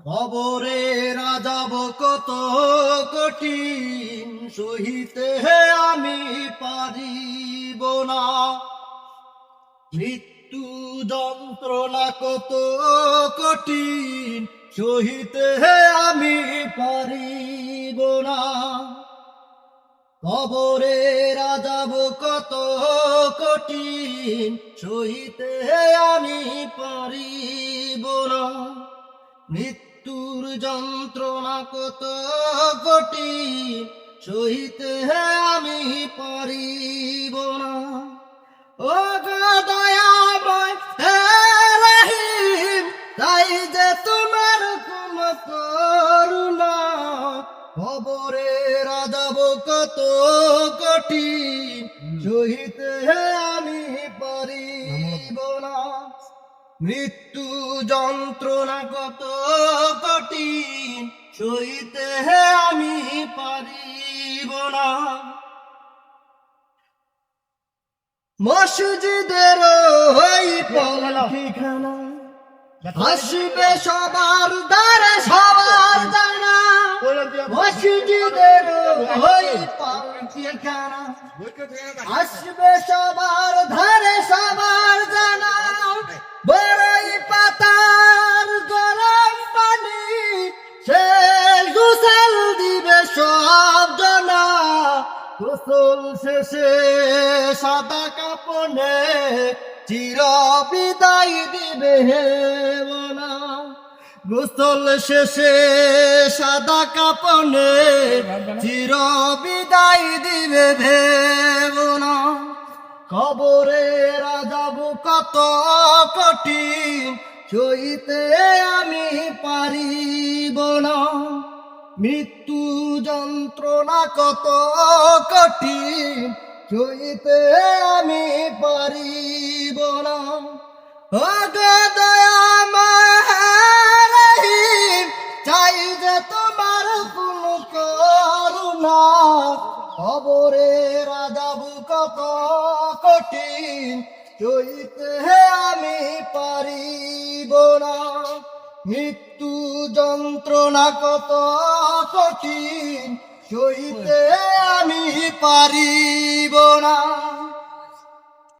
কবরে রাজাব কত কঠিন, সহিতে আমি পারিব না। মৃত্যু যন্ত্রণা কত কঠিন, সহিতে আমি পারিব না। কবরে রাজাব কত কঠিন, সহিতে আমি পারিব না। মৃত্যুর যন্ত্রণা কত কঠিন, সহিতে আমি পারিব না। ও গো দয়াময় হে রহিম, তাই যে তোমার কোন করুণা। কবরে রাজাব কত কঠিন, সহিতে আমি পারিব না। মৃত্যু যন্ত্রণা কত কঠিন, সহিতে আমি পারিব না। মসজিদের ওই পালকিখানা আসবে সবার দ্বারে সবার জানা। মসজিদের ওই পালকিখানা আসবে সবার ধারে সবার জানা। বড়ই পাতার গরম পানি সে গোসল দিবে সব জনা। গোসল শেষে সাদা কাপনে চির বিদায় দিবে হেবনা। গোসল শেষে সাদা কাপনে চির বিদায় দিবে ভেবনা। কবরে রাজাব কত কঠিন, সইতে আমি পারিব না। মৃত্যু যন্ত্রণা কত কঠিন, সইতে আমি পারিব না। ও গো দয়াময় হে রহিম, চাই যে তোমার কোন করুণা। কবরে রাজাব কত কঠিন, সইতে আমি পারিব না। মৃত্যু যন্ত্রণা কত কঠিন, সইতে আমি পারিব না।